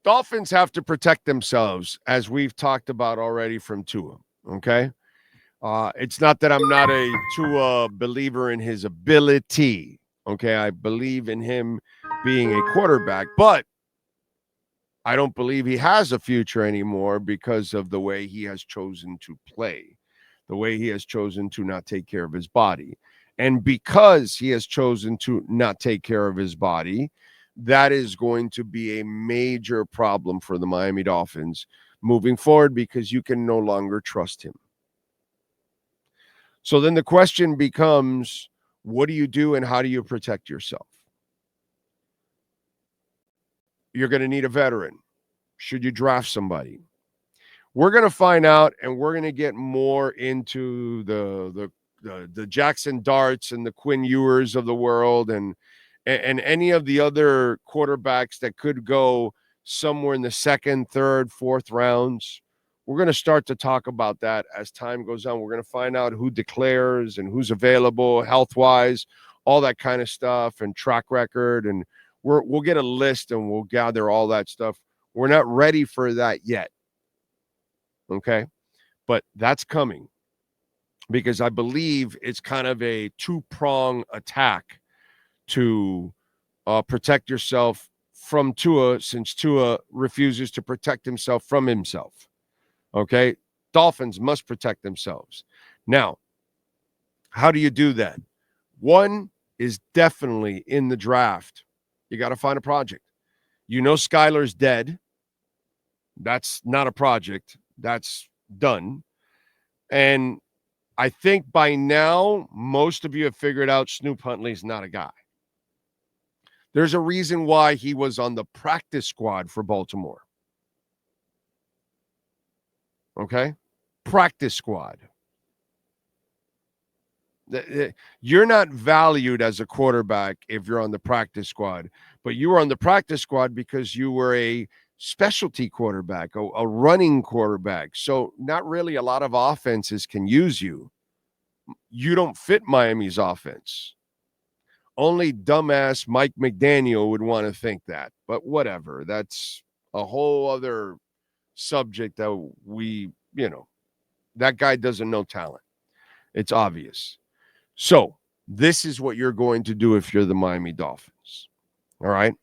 Dolphins have to protect themselves, as we've talked about already from Tua, okay? It's not that I'm not a Tua believer in his ability, okay? I believe in him being a quarterback, but I don't believe he has a future anymore because of the way he has chosen to play, the way he has chosen to not take care of his body. And because he has chosen to not take care of his body, that is going to be a major problem for the Miami Dolphins moving forward because you can no longer trust him. So then the question becomes, what do you do and how do you protect yourself? You're going to need a veteran. Should you draft somebody? We're going to find out, and we're going to get more into the Jackson Darts and the Quinn Ewers of the world and any of the other quarterbacks that could go somewhere in the second, third, fourth rounds. We're going to start to talk about that as time goes on. We're going to find out who declares and who's available health-wise, all that kind of stuff, and track record. And we'll get a list and we'll gather all that stuff. We're not ready for that yet. Okay? But that's coming because I believe it's kind of a two-prong attack to protect yourself from Tua, since Tua refuses to protect himself from himself. Okay? Dolphins must protect themselves. Now, how do you do that? One is definitely in the draft. You got to find a project. You know Skylar's dead. That's not a project. That's done. And I think by now, most of you have figured out Snoop Huntley's not a guy. There's a reason why he was on the practice squad for Baltimore. Okay? Practice squad. You're not valued as a quarterback if you're on the practice squad, but you were on the practice squad because you were a specialty quarterback, a running quarterback. So not really a lot of offenses can use you. You don't fit Miami's offense. Only dumbass Mike McDaniel would want to think that, but whatever. That's a whole other subject that that guy doesn't know talent. It's obvious. So this is what you're going to do if you're the Miami Dolphins. All right.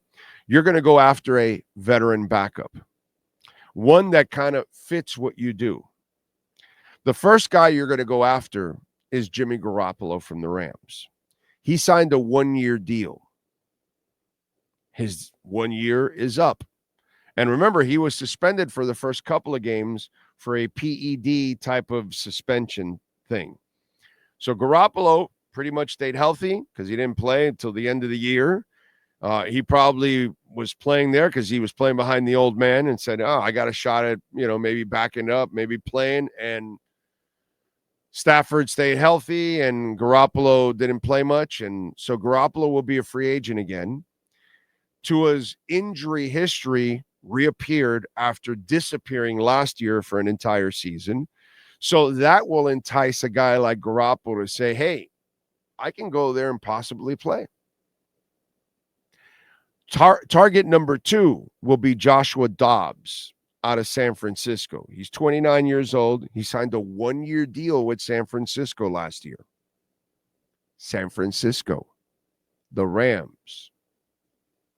You're going to go after a veteran backup, one that kind of fits what you do. The first guy you're going to go after is Jimmy Garoppolo from the Rams. He signed a 1-year deal. His 1 year is up. And remember, he was suspended for the first couple of games for a PED type of suspension thing. So Garoppolo pretty much stayed healthy because he didn't play until the end of the year. He probably was playing there because he was playing behind the old man and said, I got a shot at, maybe backing up, maybe playing. And Stafford stayed healthy and Garoppolo didn't play much. And so Garoppolo will be a free agent again. Tua's injury history reappeared after disappearing last year for an entire season. So that will entice a guy like Garoppolo to say, hey, I can go there and possibly play. Target number 2 will be Joshua Dobbs out of San Francisco. He's 29 years old. He signed a 1-year deal with San Francisco last year. San Francisco, the Rams,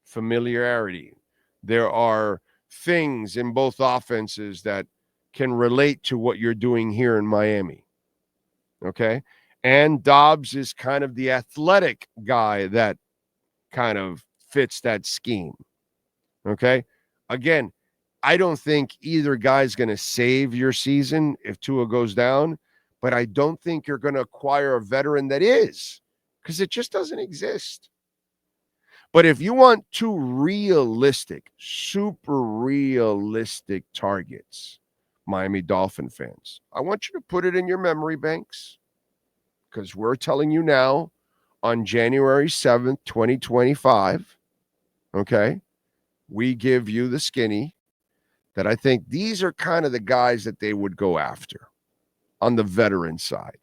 familiarity. There are things in both offenses that can relate to what you're doing here in Miami. Okay? And Dobbs is kind of the athletic guy that kind of fits that scheme. Okay? Again, I don't think either guy's going to save your season if Tua goes down, but I don't think you're going to acquire a veteran that is, because it just doesn't exist. But if you want 2 realistic, super realistic targets, Miami Dolphin fans, I want you to put it in your memory banks, because we're telling you now on January 7th, 2025, okay, we give you the skinny that I think these are kind of the guys that they would go after on the veteran side.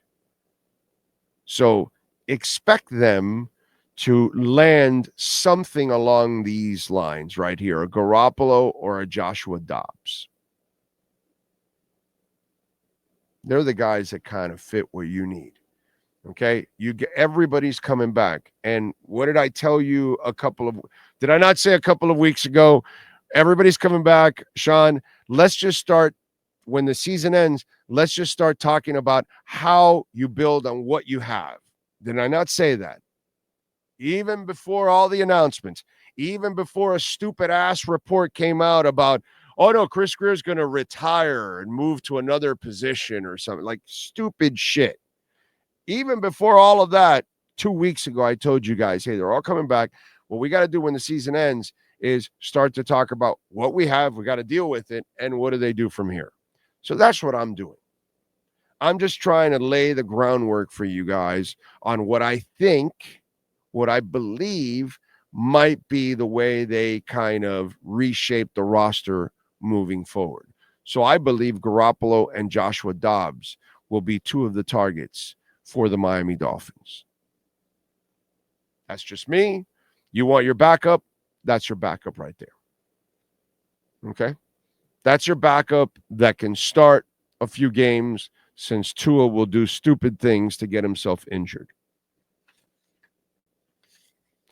So expect them to land something along these lines right here, a Garoppolo or a Joshua Dobbs. They're the guys that kind of fit what you need. Okay, everybody's coming back. And what did I tell you did I not say a couple of weeks ago? Everybody's coming back, Sean. Let's just start when the season ends. Let's just start talking about how you build on what you have. Did I not say that? Even before all the announcements, even before a stupid ass report came out about, oh no, Chris Greer's going to retire and move to another position or something, like stupid shit. Even before all of that, 2 weeks ago, I told you guys, hey, they're all coming back. What we got to do when the season ends is start to talk about what we have. We got to deal with it. And what do they do from here? So that's what I'm doing. I'm just trying to lay the groundwork for you guys on what I think, what I believe might be the way they kind of reshape the roster moving forward. So I believe Garoppolo and Joshua Dobbs will be two of the targets for the Miami Dolphins. That's just me. You want your backup? That's your backup right there. Okay? That's your backup that can start a few games since Tua will do stupid things to get himself injured.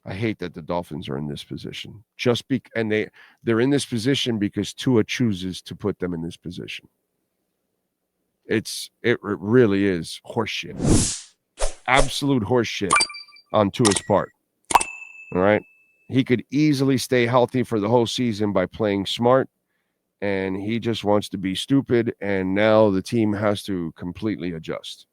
I hate that the Dolphins are in this position. They're in this position because Tua chooses to put them in this position. It really is horseshit. Absolute horseshit on Tua's part. All right. He could easily stay healthy for the whole season by playing smart, and he just wants to be stupid, and now the team has to completely adjust.